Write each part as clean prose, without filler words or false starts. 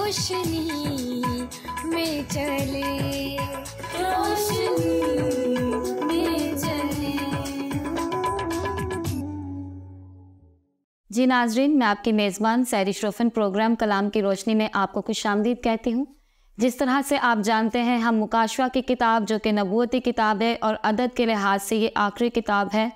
روشنی میں چلے، روشنی میں چلے۔ جی ناظرین، میں آپ کی میزبان سحری شروفن پروگرام کلام کی روشنی میں آپ کو خوش آمدید کہتی ہوں۔ جس طرح سے آپ جانتے ہیں، ہم مکاشفہ کی کتاب جو کہ نبوتی کتاب ہے اور عدد کے لحاظ سے یہ آخری کتاب ہے،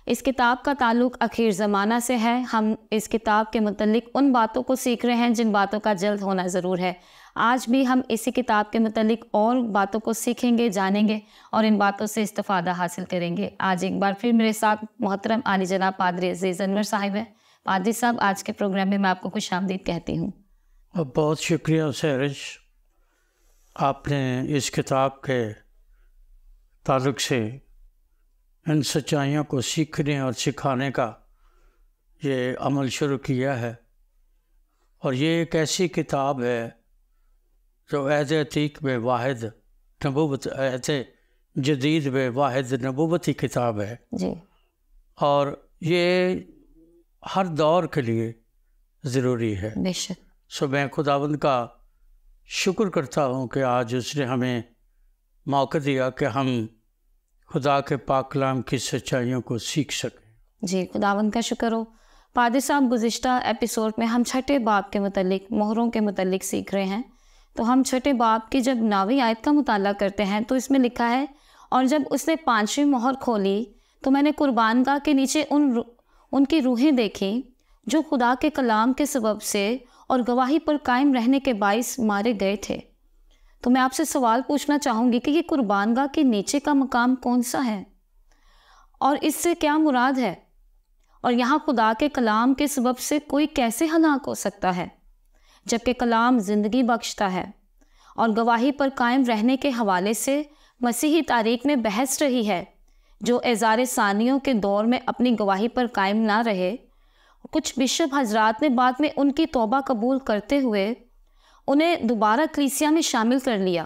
اس کتاب کا تعلق اخیر زمانہ سے ہے۔ ہم اس کتاب کے متعلق ان باتوں کو سیکھ رہے ہیں جن باتوں کا جلد ہونا ضرور ہے۔ آج بھی ہم اسی کتاب کے متعلق اور باتوں کو سیکھیں گے، جانیں گے اور ان باتوں سے استفادہ حاصل کریں گے۔ آج ایک بار پھر میرے ساتھ محترم عالی جناب پادری عزیز انور صاحب ہیں۔ پادری صاحب، آج کے پروگرام میں آپ کو خوش آمدید کہتی ہوں۔ بہت شکریہ سہرش، آپ نے اس کتاب کے تعلق سے ان سچائیوں کو سیکھنے اور سکھانے کا یہ عمل شروع کیا ہے، اور یہ ایک ایسی کتاب ہے جو عہد عتیق میں واحد نبوت، عہد جدید میں واحد نبوتی کتاب ہے جی، اور یہ ہر دور کے لیے ضروری ہے۔ بے شک۔ سو میں خداوند کا شکر کرتا ہوں کہ آج اس نے ہمیں موقع دیا کہ ہم خدا کے پاک کلام کی سچائیوں کو سیکھ سکیں۔ جی، خداوند کا شکر ہو۔ پادری صاحب، گزشتہ ایپیسوڈ میں ہم چھٹے باب کے متعلق، مہروں کے متعلق سیکھ رہے ہیں۔ تو ہم چھٹے باب کی جب 9ویں آیت کا مطالعہ کرتے ہیں تو اس میں لکھا ہے، اور جب اس نے 5ویں مہر کھولی تو میں نے قربان گاہ کے نیچے ان کی روحیں دیکھیں جو خدا کے کلام کے سبب سے اور گواہی پر قائم رہنے کے باعث مارے گئے تھے۔ تو میں آپ سے سوال پوچھنا چاہوں گی کہ یہ قربان گاہ کے نیچے کا مقام کون سا ہے اور اس سے کیا مراد ہے، اور یہاں خدا کے کلام کے سبب سے کوئی کیسے ہلاک ہو سکتا ہے جبکہ کلام زندگی بخشتا ہے، اور گواہی پر قائم رہنے کے حوالے سے مسیحی تاریخ میں بحث رہی ہے جو اعزار ثانیوں کے دور میں اپنی گواہی پر قائم نہ رہے۔ کچھ بشپ حضرات نے بعد میں ان کی توبہ قبول کرتے ہوئے انہیں دوبارہ کلیسیا میں شامل کر لیا۔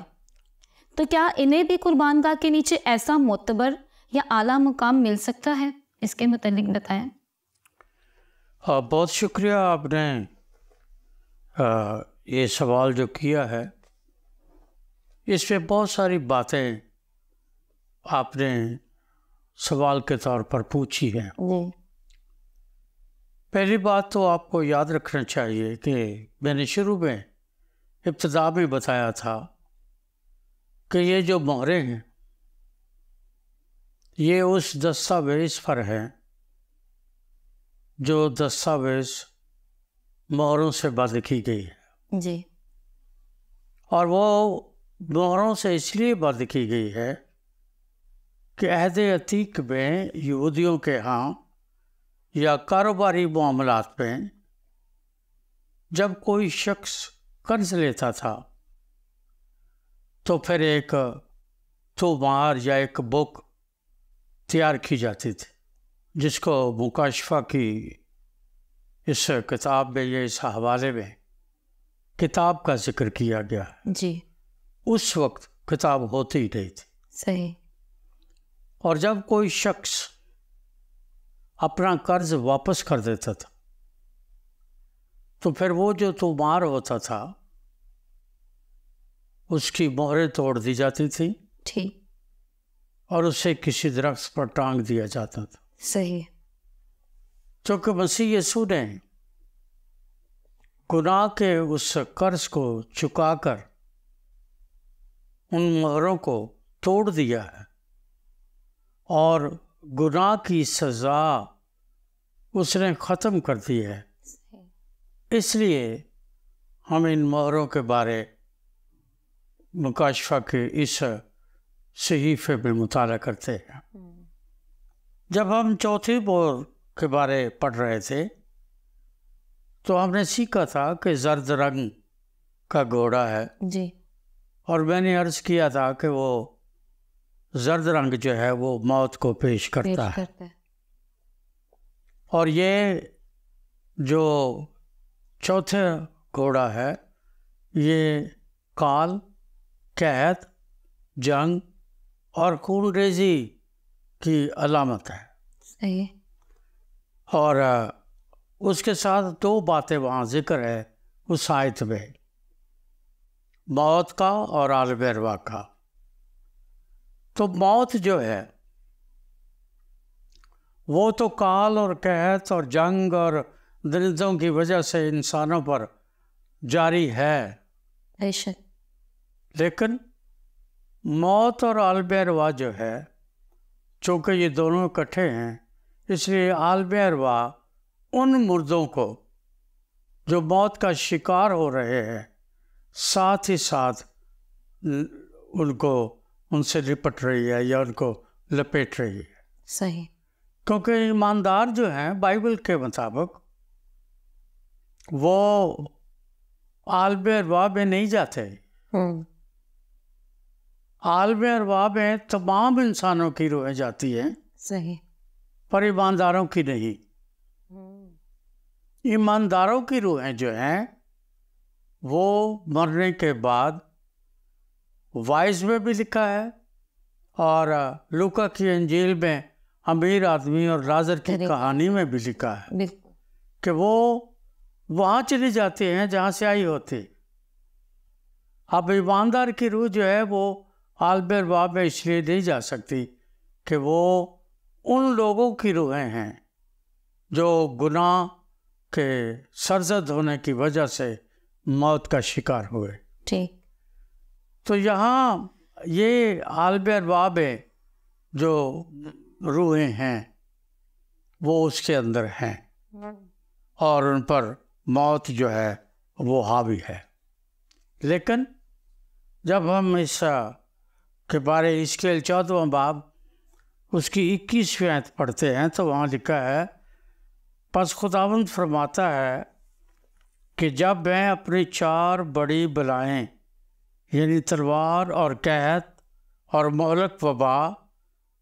تو کیا انہیں بھی قربان گاہ کے نیچے ایسا معتبر یا اعلیٰ مقام مل سکتا ہے؟ اس کے متعلق بتائیں۔ بہت شکریہ، آپ نے یہ سوال جو کیا ہے، اس پہ بہت ساری باتیں آپ نے سوال کے طور پر پوچھی ہیں۔ جی، پہلی بات تو آپ کو یاد رکھنا چاہیے کہ میں نے شروع میں ابتدا میں بتایا تھا کہ یہ جو مہریں ہیں یہ اس دستاویز پر ہیں جو دستاویز مہروں سے بند کی گئی ہے، جی، اور وہ مہروں سے اس لیے بند کی گئی ہے کہ عہد عتیق میں یہودیوں کے ہاں یا کاروباری معاملات میں جب کوئی شخص قرض لیتا تھا تو پھر ایک تومار یا ایک بک تیار کی جاتی تھی، جس کو مکاشفہ کی اس کتاب میں یا اس حوالے میں کتاب کا ذکر کیا گیا ہے۔ جی، اس وقت کتاب ہوتی ہی نہیں تھی، صحیح۔ اور جب کوئی شخص اپنا قرض واپس کر دیتا تھا تو پھر وہ جو تومار ہوتا تھا اس کی مہریں توڑ دی جاتی تھی ٹھیک، اور اسے کسی درخت پر ٹانگ دیا جاتا تھا۔ صحیح۔ چونکہ مسیح یسوع نے گناہ کے اس قرض کو چکا کر ان مہروں کو توڑ دیا ہے اور گناہ کی سزا اس نے ختم کر دی ہے، اس لیے ہم ان مہروں کے بارے مکاشفہ کے اس صحیفے میں مطالعہ کرتے ہیں۔ جب ہم چوتھی مہر کے بارے پڑھ رہے تھے تو ہم نے سیکھا تھا کہ زرد رنگ کا گھوڑا ہے، جی، اور میں نے عرض کیا تھا کہ وہ زرد رنگ جو ہے وہ موت کو پیش کرتا ہے، اور یہ جو چوتھا گھوڑا ہے یہ کال، قحط، جنگ اور خون ریزی کی علامت ہے۔ صحیح۔ اور اس کے ساتھ دو باتیں وہاں ذکر ہے اس آیت میں، موت کا اور عالم ارواح کا۔ تو موت جو ہے وہ تو کال اور قحط اور جنگ اور درندوں کی وجہ سے انسانوں پر جاری ہے، بے شک، لیکن موت اور عالم ارواح جو ہے چونکہ یہ دونوں اکٹھے ہیں، اس لیے عالم ارواح ان مردوں کو جو موت کا شکار ہو رہے ہیں ساتھ ہی ساتھ ان سے لپٹ رہی ہے یا ان کو لپیٹ رہی ہے، صحیح، کیونکہ ایماندار جو ہیں بائبل کے مطابق وہ عالم ارواح میں نہیں جاتے۔ عالم ارواح میں تمام انسانوں کی روحیں جاتی ہیں، صحیح، پر ایمانداروں کی نہیں۔ ایمانداروں کی روحیں جو ہیں وہ مرنے کے بعد وائز میں بھی لکھا ہے اور لوکا کی انجیل میں امیر آدمی اور لازر کی کہانی میں بھی لکھا ہے بالکل، کہ وہ وہاں چلی جاتی ہیں جہاں سے آئی ہوتی۔ اب ایماندار کی روح جو ہے وہ عالم ارواح میں اس لیے نہیں جا سکتی کہ وہ ان لوگوں کی روحیں ہیں جو گناہ کے سرزد ہونے کی وجہ سے موت کا شکار ہوئے۔ ٹھیک، تو یہاں یہ عالم ارواح میں جو روحیں ہیں وہ اس کے اندر ہیں اور ان پر موت جو ہے وہ حاوی ہے۔ لیکن جب ہم اس کے بارے حزقیل 14واں باب اس کی 21ویں آیت پڑھتے ہیں تو وہاں لکھا ہے، پس خداوند فرماتا ہے کہ جب میں اپنی 4 بڑی بلائیں یعنی تلوار اور قحط اور مہلک وبا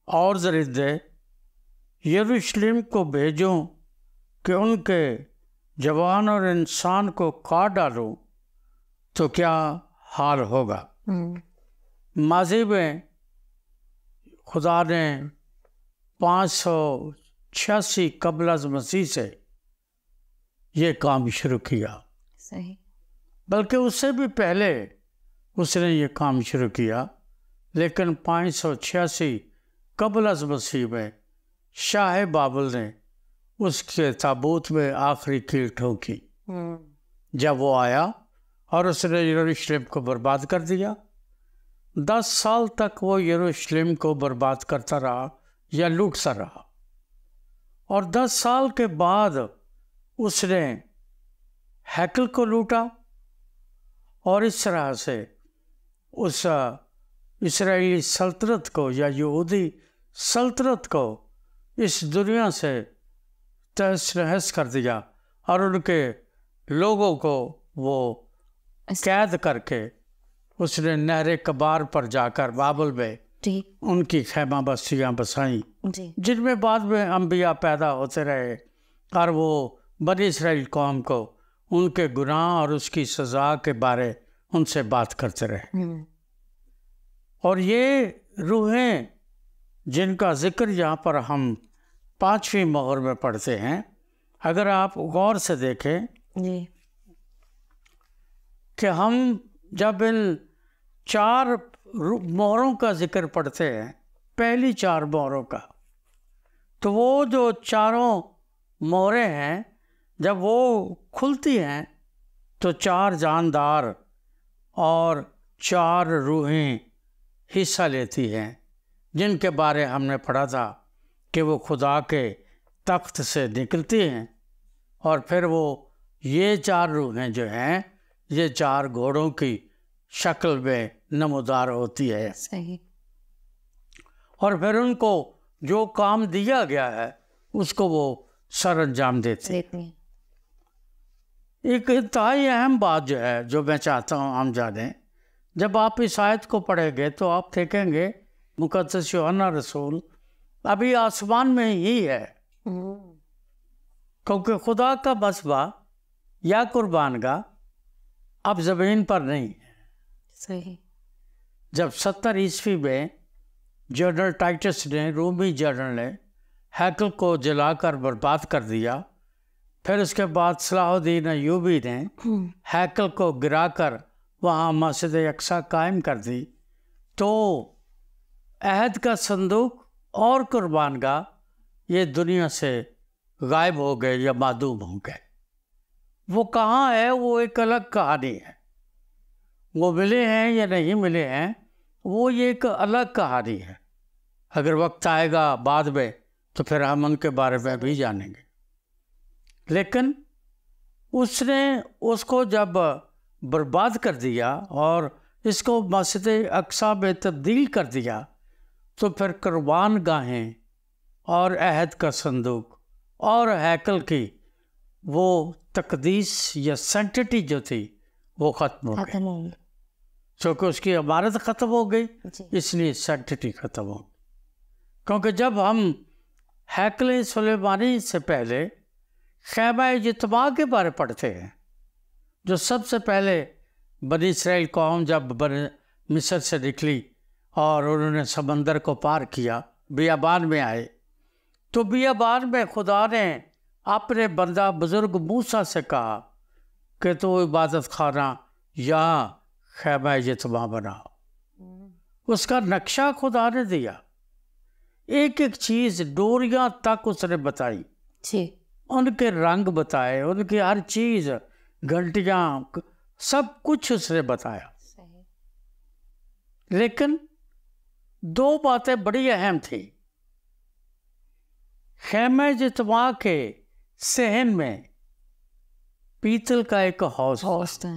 اور درندے یروشلم کو بھیجوں کہ ان کے جوان اور انسان کو کاٹ ڈالوں تو کیا حال ہوگا۔ ماضی میں خدا نے 586 قبل از مسیح سے یہ کام شروع کیا، صحیح، بلکہ اس سے بھی پہلے اس نے یہ کام شروع کیا، لیکن 586 قبل از مسیح میں شاہ بابل نے اس کے تابوت میں آخری کیل ٹھونکی جب وہ آیا اور اس نے یروشلم کو برباد کر دیا۔ 10 سال تک وہ یروشلم کو برباد کرتا رہا یا لوٹتا رہا، اور 10 سال کے بعد اس نے ہیکل کو لوٹا، اور اس طرح سے اس اسرائیلی سلطنت کو یا یہودی سلطنت کو اس دنیا سے تہس نہس کر دیا، اور ان کے لوگوں کو وہ قید کر کے اس نے نہر کبار پر جا کر بابل میں ان کی خیمہ بستیاں بسائیں، جن میں بعد میں انبیاء پیدا ہوتے رہے اور وہ بنی اسرائیل قوم کو ان کے گناہ اور اس کی سزا کے بارے ان سے بات کرتے رہے۔ اور یہ روحیں جن کا ذکر یہاں پر ہم 5ویں مہر میں پڑھتے ہیں، اگر آپ غور سے دیکھیں کہ ہم جب ان 4 مہروں کا ذکر پڑھتے ہیں، پہلی 4 مہروں کا، تو وہ جو 4 مہریں ہیں جب وہ کھلتی ہیں تو 4 جاندار اور 4 روحیں حصہ لیتی ہیں، جن کے بارے ہم نے پڑھا تھا کہ وہ خدا کے تخت سے نکلتی ہیں، اور پھر وہ یہ 4 روحیں جو ہیں یہ 4 گھوڑوں کی شکل میں نمودار ہوتی ہے، صحیح، اور پھر ان کو جو کام دیا گیا ہے اس کو وہ سر انجام دیتے ہیں۔ ایک انتہائی اہم بات جو ہے جو میں چاہتا ہوں ہم جانیں، جب آپ اس آیت کو پڑھیں گے تو آپ دیکھیں گے مقدس یوحنا رسول ابھی آسمان میں ہی ہے، کیونکہ خدا کا مذبح یا قربان گاہ اب زمین پر نہیں ہے۔ صحیح، جب 70 عیسوی میں جنرل ٹائٹس نے، رومی جنرل نے ہیکل کو جلا کر برباد کر دیا، پھر اس کے بعد صلاح الدین ایوبی نے ہیکل کو گرا کر وہاں مسجد اقصی قائم کر دی تو عہد کا صندوق اور قربان گاہ یہ دنیا سے غائب ہو گئے یا معدوم ہو گئے۔ وہ کہاں ہے وہ ایک الگ کہانی ہے، وہ ملے ہیں یا نہیں ملے ہیں وہ یہ ایک الگ کہانی ہے۔ اگر وقت آئے گا بعد میں تو پھر ہم ان کے بارے میں بھی جانیں گے۔ لیکن اس نے اس کو جب برباد کر دیا اور اس کو مسجد اقصی میں تبدیل کر دیا تو پھر قربان گاہیں اور عہد کا صندوق اور ہیکل کی وہ تقدیس یا سینٹٹی جو تھی وہ ختم ہو گئی، چونکہ اس کی عمارت ختم ہو گئی اس لیے سینٹٹی ختم ہو گئی۔ کیونکہ جب ہم ہیکل سلیمانی سے پہلے خیمہ اجتماع کے بارے پڑھتے ہیں، جو سب سے پہلے بنی اسرائیل قوم جب مصر سے نکلی اور انہوں نے سمندر کو پار کیا، بیابان میں آئے، تو بیابان میں خدا نے اپنے بندہ بزرگ موسیٰ سے کہا کہ تو عبادت خانہ یہاں خیمہ اجتماع بناؤ۔ اس کا نقشہ خدا نے دیا، ایک ایک چیز ڈوریاں تک اس نے بتائی، ان کے رنگ بتائے، ان کی ہر چیز، گھنٹیاں، سب کچھ اس نے بتایا۔ لیکن دو باتیں بڑی اہم تھیں۔ خیمہ اجتماع کے صحن میں پیتل کا ایک حوض تھا،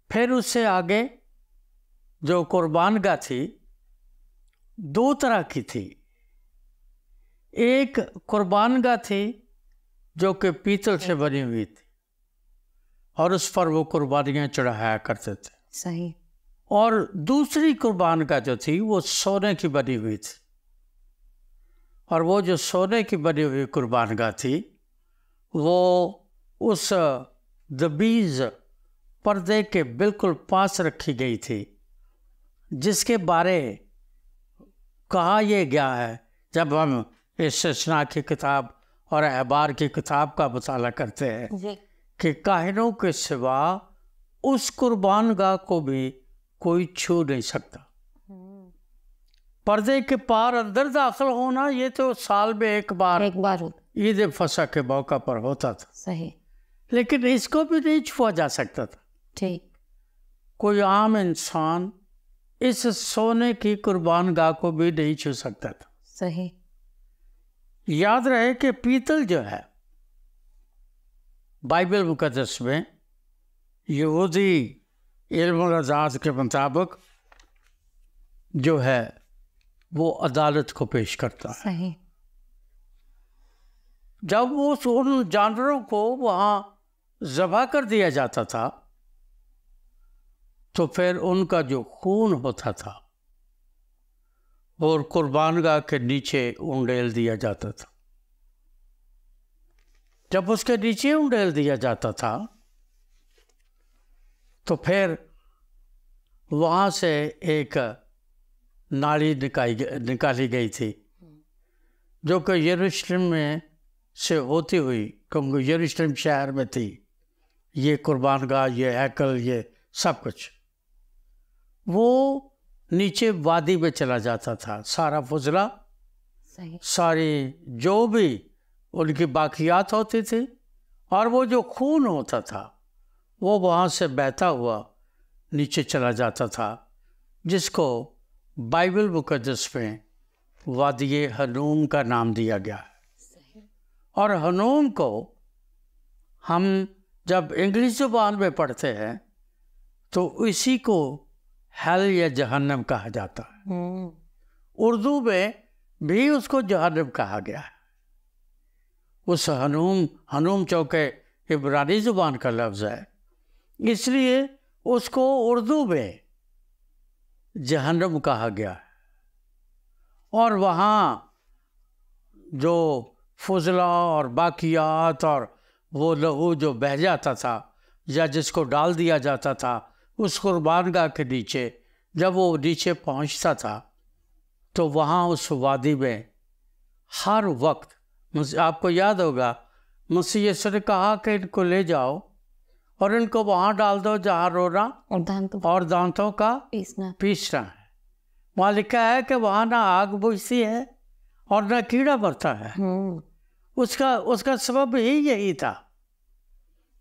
پھر اس سے آگے جو قربان گاہ تھی دو طرح کی تھی، ایک قربان گاہ تھی جو کہ پیتل سے بنی ہوئی تھی اور اس پر وہ قربانیاں چڑھایا کرتے تھے، صحیح، اور دوسری قربان گاہ جو تھی وہ سونے کی بنی ہوئی تھی، اور وہ جو سونے کی بنی ہوئی قربان گاہ تھی وہ اس دبیز پردے کے بالکل پاس رکھی گئی تھی، جس کے بارے کہا یہ گیا ہے جب ہم استثناء کی کتاب اور احبار کی کتاب کا مطالعہ کرتے ہیں کہ کاہنوں کے سوا اس قربان گاہ کو بھی کوئی چھو نہیں سکتا۔ پردے کے پار اندر داخل ہونا یہ تو سال میں ایک بار عید فصح کے موقع پر ہوتا تھا، صحیح، لیکن اس کو بھی نہیں چھوا جا سکتا تھا۔ ٹھیک، کوئی عام انسان اس سونے کی قربان گاہ کو بھی نہیں چھو سکتا تھا۔ صحیح، یاد رہے کہ پیتل جو ہے بائبل مقدس میں یہودی علم الاعضاء کے مطابق جو ہے وہ عدالت کو پیش کرتا ہے۔ صحیح، جب وہ ان جانوروں کو وہاں ذبح کر دیا جاتا تھا تو پھر ان کا جو خون ہوتا تھا اور قربان گاہ کے نیچے انڈیل دیا جاتا تھا۔ جب اس کے نیچے انڈیل دیا جاتا تھا تو پھر وہاں سے ایک نالی نکالی گئی تھی جو کہ یروشلم میں سے ہوتی ہوئی، کیونکہ یروشلم شہر میں تھی یہ قربان گاہ، یہ ہیکل، یہ سب کچھ، وہ نیچے وادی میں چلا جاتا تھا۔ سارا فضلہ، ساری جو بھی ان کی باقیات ہوتی تھی اور وہ جو خون ہوتا تھا وہ وہاں سے بہتا ہوا نیچے چلا جاتا تھا، جس کو بائبل مقدس میں وادی ہنوم کا نام دیا گیا ہے۔ اور ہنوم کو ہم جب انگلش زبان میں پڑھتے ہیں تو اسی کو ہیل یا جہنم کہا جاتا ہے، اردو میں بھی اس کو جہنم کہا گیا ہے۔ اس ہنوم چونکہ عبرانی زبان کا لفظ ہے، اس لیے اس کو اردو میں جہنم کہا گیا ہے۔ اور وہاں جو فضلہ اور باقیات اور وہ لہو جو بہہ جاتا تھا یا جس کو ڈال دیا جاتا تھا اس قربان گاہ کے نیچے، جب وہ نیچے پہنچتا تھا تو وہاں اس وادی میں ہر وقت، آپ کو یاد ہوگا مسیح یسوع نے کہا کہ ان کو لے جاؤ اور ان کو وہاں ڈال دو جہاں رونا اور دانتوں کا پیسنا ہے. وہاں لکھا ہے کہ وہاں نہ آگ بجھتی ہے اور نہ کیڑا مرتا ہے. اس کا سبب ہی یہی تھا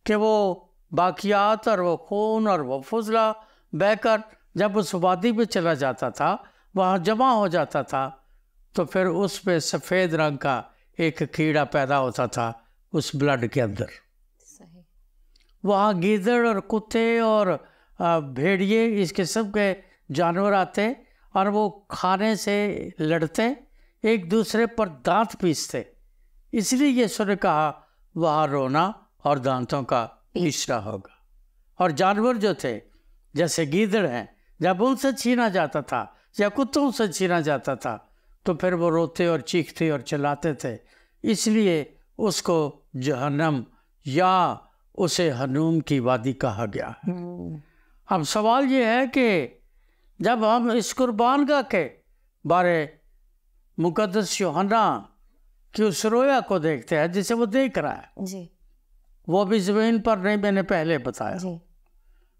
کہ وہ باقیات اور وہ خون اور وہ فضلہ بہہ کر جب اس وادی میں چلا جاتا تھا، وہاں جمع ہو جاتا تھا، تو پھر اس پہ سفید رنگ کا ایک کیڑا پیدا ہوتا تھا اس بلڈ کے اندر. وہاں گیدڑ اور کتے اور بھیڑیے اس قسم کے جانور آتے اور وہ کھانے سے لڑتے، ایک دوسرے پر دانت پیستے. اس لیے یسوع نے کہا وہاں رونا اور دانتوں کا پیسنا ہوگا. اور جانور جو تھے جیسے گیدڑ ہیں، جب ان سے چھینا جاتا تھا یا کتوں سے چھینا جاتا تھا تو پھر وہ روتے اور چیختے اور چلاتے تھے. اس لیے اس کو جہنم یا اسے ہنوم کی وادی کہا گیا. اب سوال یہ ہے کہ جب ہم اس قربان گاہ کے بارے مقدس یوحنا کی اس رویا کو دیکھتے ہیں جسے وہ دیکھ رہا ہے، وہ بھی زمین پر نہیں، میں نے پہلے بتایا،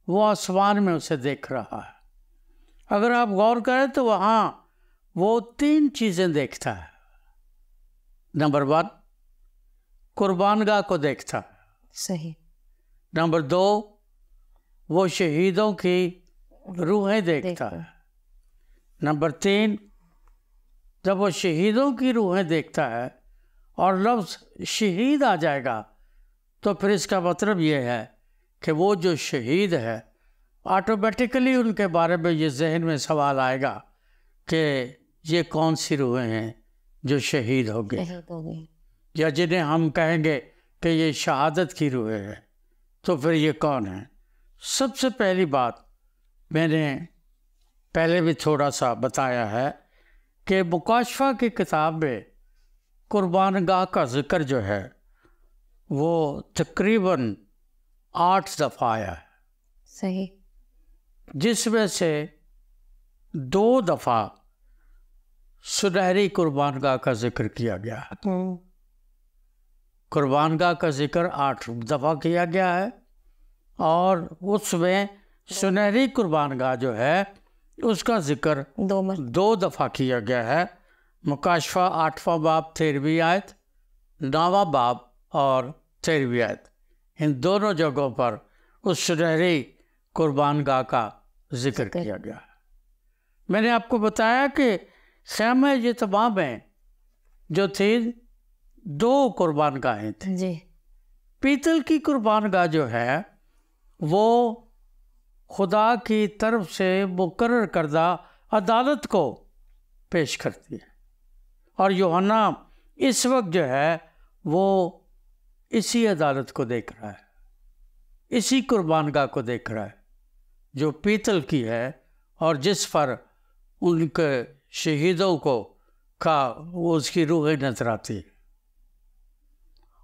وہ آسمان میں اسے دیکھ رہا ہے. اگر آپ غور کریں تو وہاں وہ 3 چیزیں دیکھتا ہے. نمبر 1 قربان گاہ کو دیکھتا ہے. نمبر 2 وہ شہیدوں کی روحیں دیکھتا ہے. نمبر 3 جب وہ شہیدوں کی روحیں دیکھتا ہے اور لفظ شہید آ جائے گا تو پھر اس کا مطلب یہ ہے کہ وہ جو شہید ہے آٹومیٹیکلی ان کے بارے میں یہ ذہن میں سوال آئے گا کہ یہ کون سی روحیں ہیں جو شہید ہو گئے، یا جنہیں ہم کہیں گے کہ یہ شہادت کی روحیں ہیں. تو پھر یہ کون ہیں؟ سب سے پہلی بات میں نے پہلے بھی تھوڑا سا بتایا ہے کہ مکاشفہ کی کتاب میں قربان گاہ کا ذکر جو ہے وہ تقریباً 8 دفعہ آیا ہے، جس میں سے 2 دفعہ سنہری قربان گاہ کا ذکر کیا گیا ہے. قربان گاہ کا ذکر 8 دفعہ کیا گیا ہے، اور اس میں سنہری قربان گاہ جو ہے اس کا ذکر 2 دفعہ کیا گیا ہے. مکاشفہ 8واں باب 13ویں آیت، 9واں باب اور 13ویں آیت، ان دونوں جگہوں پر اس سنہری قربان گاہ کا ذکر کیا گیا ہے. میں نے آپ کو بتایا کہ خیمہ اجتماع میں جو تھی 2 قربان گاہیں تھیں. پیتل کی قربان گاہ جو ہے وہ خدا کی طرف سے مقرر کردہ عدالت کو پیش کرتی ہے، اور یوحنا اس وقت جو ہے وہ اسی عدالت کو دیکھ رہا ہے، اسی قربان گاہ کو دیکھ رہا ہے جو پیتل کی ہے اور جس پر ان کے شہیدوں کو وہ اس کی روحیں نظر آتی ہے.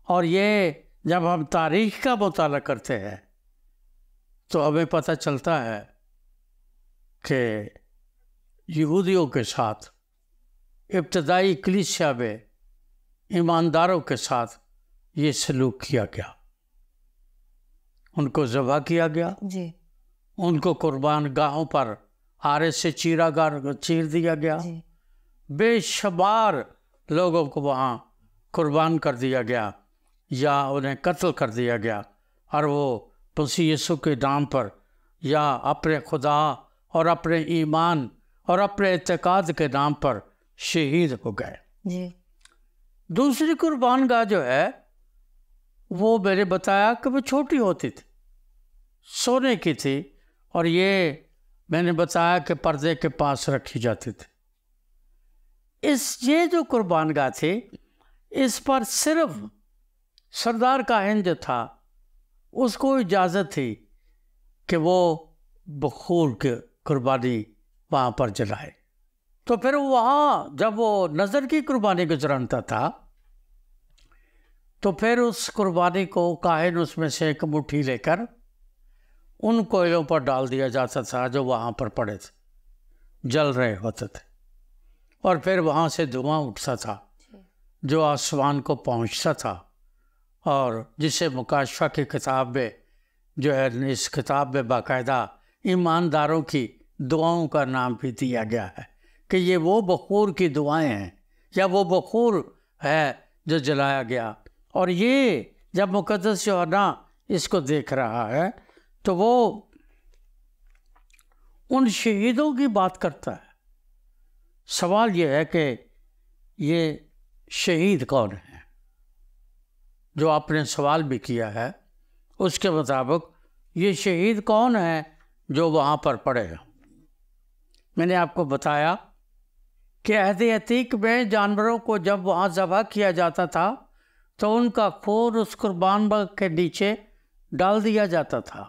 اور یہ جب ہم تاریخ کا مطالعہ کرتے ہیں تو ہمیں پتہ چلتا ہے کہ یہودیوں کے ساتھ ابتدائی کلیسیا میں ایمانداروں کے ساتھ یہ سلوک کیا گیا. ان کو ذبح کیا گیا، ان کو قربان گاہوں پر آرے سے چیر دیا گیا، بے شمار لوگوں کو وہاں قربان کر دیا گیا یا انہیں قتل کر دیا گیا، اور وہ مسیح یسوع کے نام پر یا اپنے خدا اور اپنے ایمان اور اپنے اعتقاد کے نام پر شہید ہو گئے. دوسری قربان گاہ جو ہے وہ میں نے بتایا کہ وہ چھوٹی ہوتی تھی، سونے کی تھی، اور یہ میں نے بتایا کہ پردے کے پاس رکھی جاتی تھی. یہ جو قربان گاہ تھی اس پر صرف سردار کاہن جو تھا اس کو اجازت تھی کہ وہ بخور کی قربانی وہاں پر جلائے. تو پھر وہاں جب وہ نظر کی قربانی گزرانتا تھا تو پھر اس قربانی کو کاہن اس میں سے ایک مٹھی لے کر ان کوئلوں پر ڈال دیا جاتا تھا جو وہاں پر پڑے تھے، جل رہے ہوتے تھے، اور پھر وہاں سے دھواں اٹھتا تھا جو آسمان کو پہنچتا تھا، اور جسے مکاشفہ کی کتاب میں جو ہے اس کتاب میں باقاعدہ ایمانداروں کی دعاؤں کا نام بھی دیا گیا ہے کہ یہ وہ بخور کی دعائیں ہیں یا وہ بخور ہے جو جلایا گیا. اور یہ جب مقدس یوحنا اس کو دیکھ رہا ہے تو وہ ان شہیدوں کی بات کرتا ہے. سوال یہ ہے کہ یہ شہید کون ہیں؟ جو آپ نے سوال بھی کیا ہے اس کے مطابق یہ شہید کون ہیں جو وہاں پر پڑے ہیں؟ میں نے آپ کو بتایا کہ عہد عتیق میں جانوروں کو جب وہاں ذبح کیا جاتا تھا تو ان کا خون اس قربان کے نیچے ڈال دیا جاتا تھا.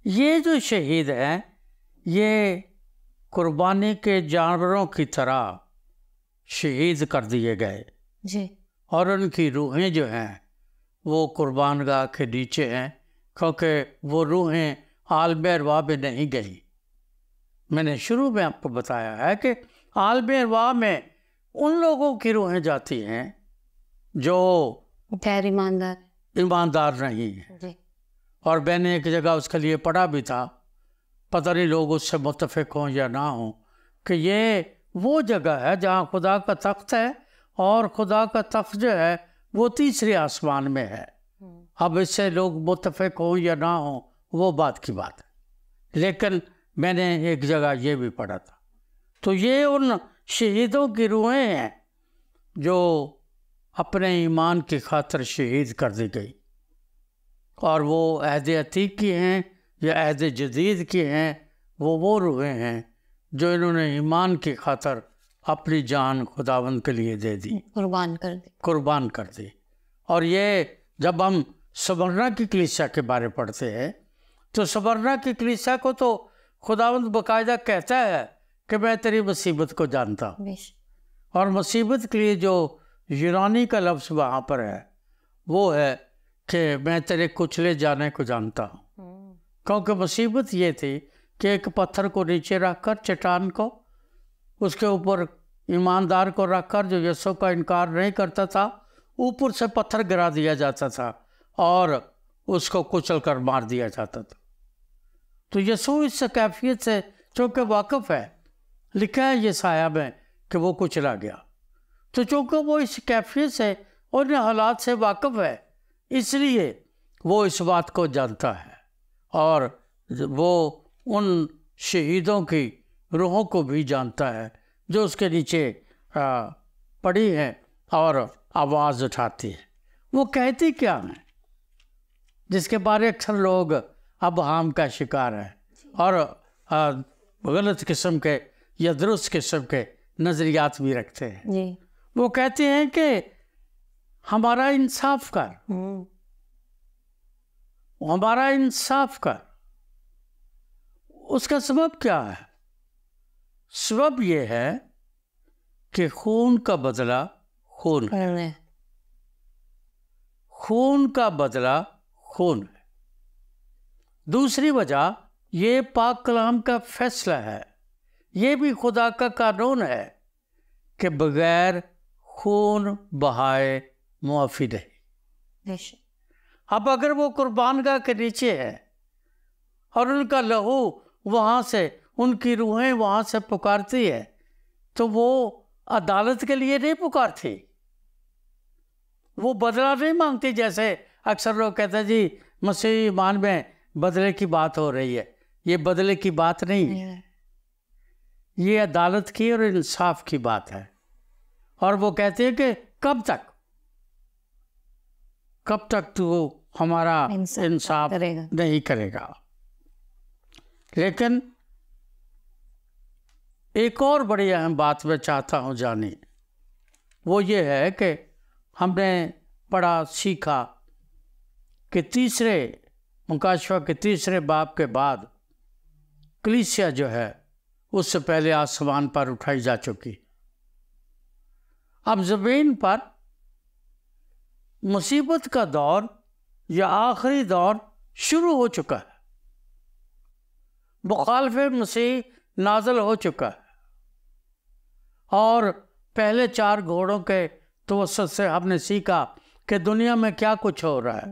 یہ جو شہید ہیں یہ قربانی کے جانوروں کی طرح شہید کر دیے گئے جی. اور ان کی روحیں جو ہیں وہ قربان گاہ کے نیچے ہیں کیونکہ وہ روحیں عالم ارواح میں نہیں گئیں. میں نے شروع میں آپ کو بتایا ہے کہ عالم ارواح میں ان لوگوں کی روحیں جاتی ہیں جو غیر ایماندار نہیں ہیں. جی. اور میں نے ایک جگہ اس کے لیے پڑھا بھی تھا، پتہ نہیں لوگ اس سے متفق ہوں یا نہ ہوں، کہ یہ وہ جگہ ہے جہاں خدا کا تخت ہے اور خدا کا تخت جو ہے وہ تیسرے آسمان میں ہے. اب اس سے لوگ متفق ہوں یا نہ ہوں وہ بات کی بات ہے، لیکن میں نے ایک جگہ یہ بھی پڑھا تھا. تو یہ ان شہیدوں کی روحیں ہیں جو اپنے ایمان کی خاطر شہید کر دی گئی، اور وہ عہد عتیق کی ہیں یا عہد جدید کی ہیں. وہ روحیں ہیں جو انہوں نے ایمان کی خاطر اپنی جان خداوند کے لیے دے دی، قربان کر دی. اور یہ جب ہم سمرنا کی کلیسیا کے بارے پڑھتے ہیں تو سمرنا کی کلیسیا کو تو خداوند باقاعدہ کہتا ہے کہ میں تیری مصیبت کو جانتا ہوں. اور مصیبت کے لیے جو یونانی کا لفظ وہاں پر ہے وہ ہے کہ میں تیرے کچلے جانے کو جانتا ہوں. کیونکہ مصیبت یہ تھی کہ ایک پتھر کو نیچے رکھ کر، چٹان کو، اس کے اوپر ایماندار کو رکھ کر جو یسوع کا انکار نہیں کرتا تھا، اوپر سے پتھر گرا دیا جاتا تھا اور اس کو کچل کر مار دیا جاتا تھا. تو یسوع اس کیفیت سے چونکہ واقف ہے، لکھا ہے یسایہ میں کہ وہ کچلا گیا. تو چونکہ وہ اس کیفیت سے اور ان حالات سے واقف ہے، اس لیے وہ اس بات کو جانتا ہے اور وہ ان شہیدوں کی روحوں کو بھی جانتا ہے جو اس کے نیچے پڑی ہیں اور آواز اٹھاتی ہے. وہ کہتی کیا ہیں جس کے بارے اکثر لوگ ابہام کا شکار ہیں اور غلط قسم کے یا درست قسم کے نظریات بھی رکھتے ہیں. جی. وہ کہتے ہیں کہ ہمارا انصاف کر، ہمارا انصاف کر. اس کا سبب کیا ہے؟ سبب یہ ہے کہ خون کا بدلہ خون ہے. خون کا بدلہ خون ہے. دوسری وجہ یہ پاک کلام کا فیصلہ ہے، یہ بھی خدا کا قانون ہے کہ بغیر خون بہائے معافی نہیں. اب اگر وہ قربان گاہ کے نیچے ہے اور ان کا لہو وہاں سے، ان کی روحیں وہاں سے پکارتی ہے، تو وہ عدالت کے لیے نہیں پکارتی، وہ بدلہ نہیں مانگتی. جیسے اکثر لوگ کہتے ہیں جی مسیحی ایمان میں بدلے کی بات ہو رہی ہے. یہ بدلے کی بات نہیں ہے، یہ عدالت کی اور انصاف کی بات ہے. اور وہ کہتے ہیں کہ کب تک تو ہمارا انصاف نہیں کرے گا. لیکن ایک اور بڑی اہم بات میں چاہتا ہوں جانی، وہ یہ ہے کہ ہم نے پڑھا سیکھا کہ تیسرے مکاشفہ کے تیسرے باب کے بعد کلیسیا جو ہے اس سے پہلے آسمان پر اٹھائی جا چکی. اب زمین پر مصیبت کا دور یا آخری دور شروع ہو چکا ہے. مخالف مسیح نازل ہو چکا ہے اور پہلے 4 گھوڑوں کے توسط سے ہم نے سیکھا کہ دنیا میں کیا کچھ ہو رہا ہے.